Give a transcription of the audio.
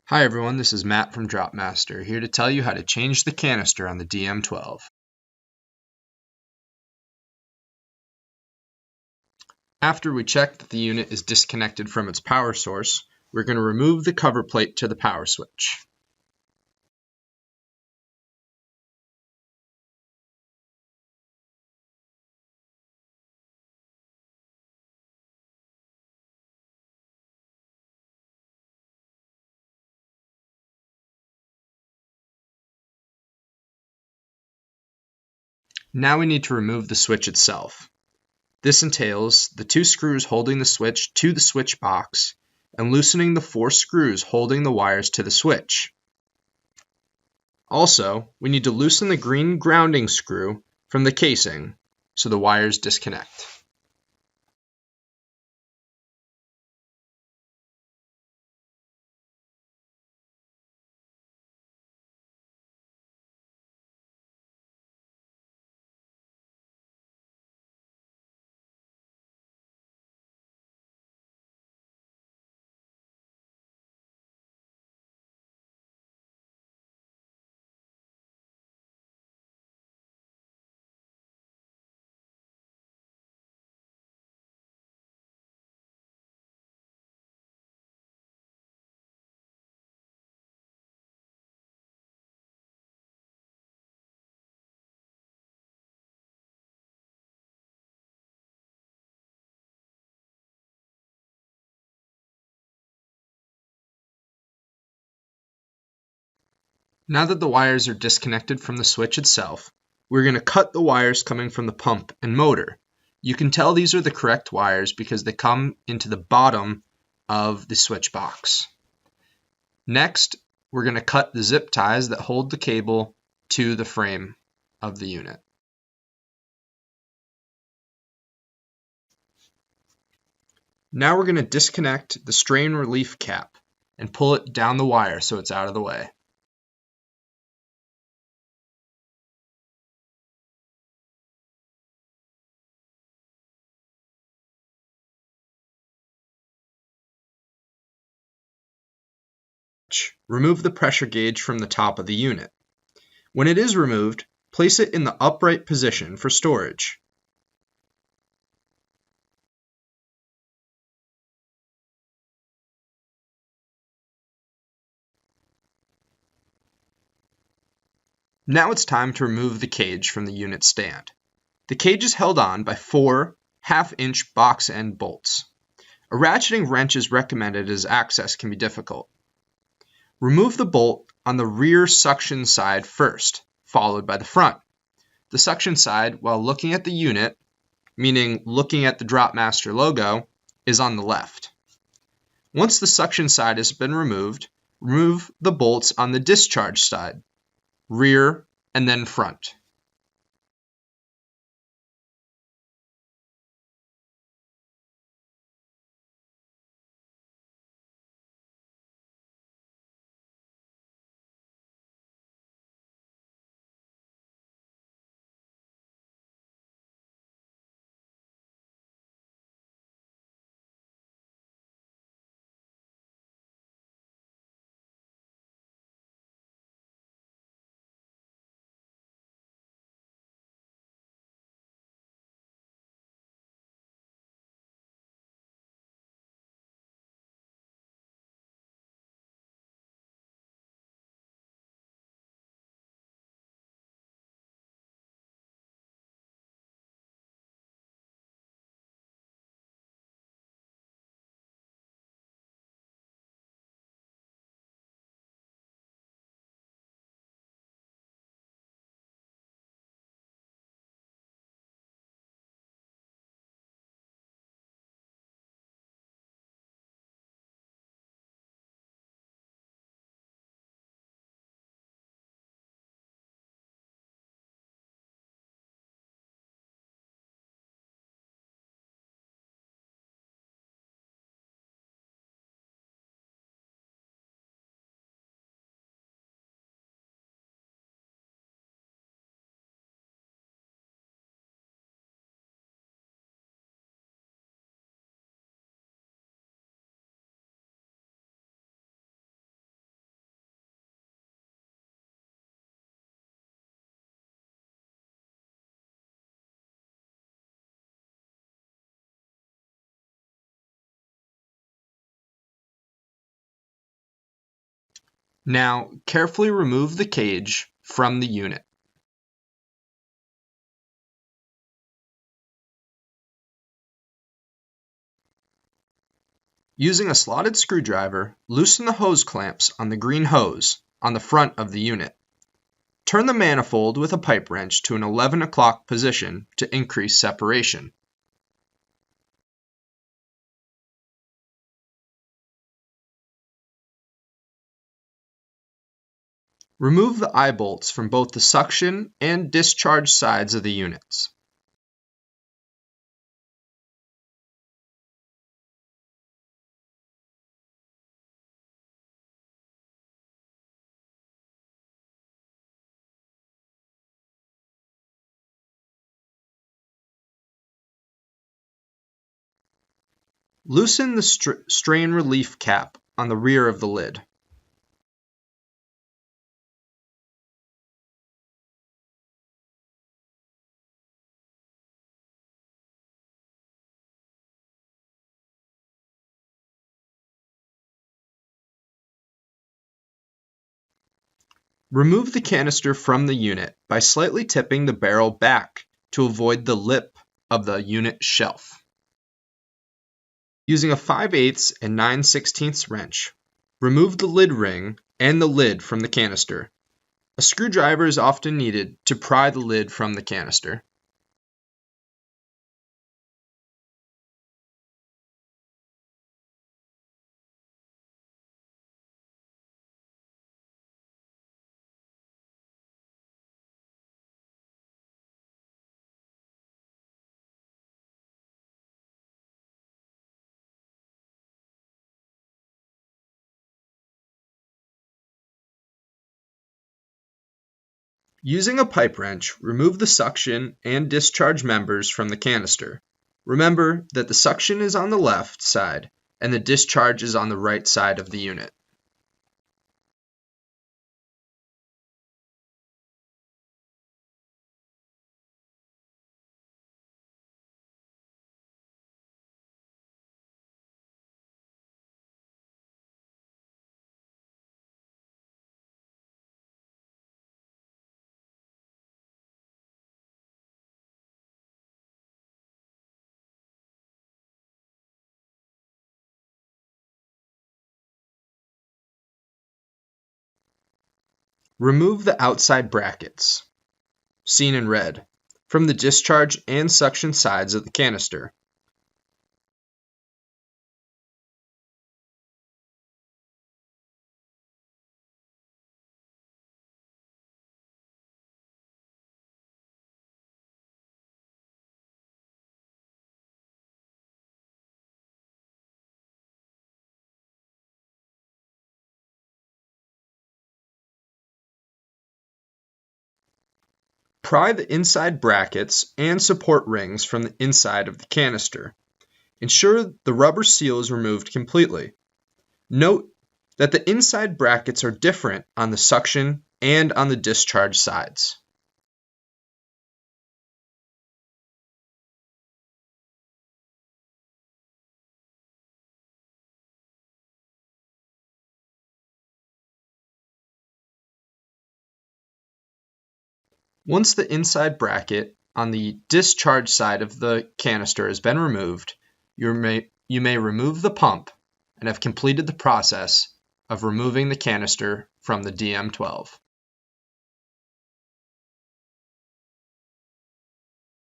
Hi everyone, this is Matt from Dropmaster, here to tell you how to change the canister on the DM12. After we check that the unit is disconnected from its power source, we're going to remove the cover plate to the power switch. Now we need to remove the switch itself. This entails the 2 screws holding the switch to the switch box and loosening the 4 screws holding the wires to the switch. Also, we need to loosen the green grounding screw from the casing so the wires disconnect. Now that the wires are disconnected from the switch itself, we're going to cut the wires coming from the pump and motor. You can tell these are the correct wires because they come into the bottom of the switch box. Next, we're going to cut the zip ties that hold the cable to the frame of the unit. Now we're going to disconnect the strain relief cap and pull it down the wire so it's out of the way. Remove the pressure gauge from the top of the unit. When it is removed, place it in the upright position for storage. Now it's time to remove the cage from the unit stand. The cage is held on by 4 half-inch box end bolts. A ratcheting wrench is recommended as access can be difficult. Remove the bolt on the rear suction side first, followed by the front. The suction side, while looking at the unit, meaning looking at the Dropmaster logo, is on the left. Once the suction side has been removed, remove the bolts on the discharge side, rear, and then front. Now, carefully remove the cage from the unit. Using a slotted screwdriver, loosen the hose clamps on the green hose on the front of the unit. Turn the manifold with a pipe wrench to an 11 o'clock position to increase separation. Remove the eye bolts from both the suction and discharge sides of the units. Loosen the strain relief cap on the rear of the lid. Remove the canister from the unit by slightly tipping the barrel back to avoid the lip of the unit shelf. Using a 5/8 and 9/16 wrench, remove the lid ring and the lid from the canister. A screwdriver is often needed to pry the lid from the canister. Using a pipe wrench, remove the suction and discharge members from the canister. Remember that the suction is on the left side and the discharge is on the right side of the unit. Remove the outside brackets, seen in red, from the discharge and suction sides of the canister. Pry the inside brackets and support rings from the inside of the canister. Ensure the rubber seal is removed completely. Note that the inside brackets are different on the suction and on the discharge sides. Once the inside bracket on the discharge side of the canister has been removed, you may remove the pump and have completed the process of removing the canister from the DM12.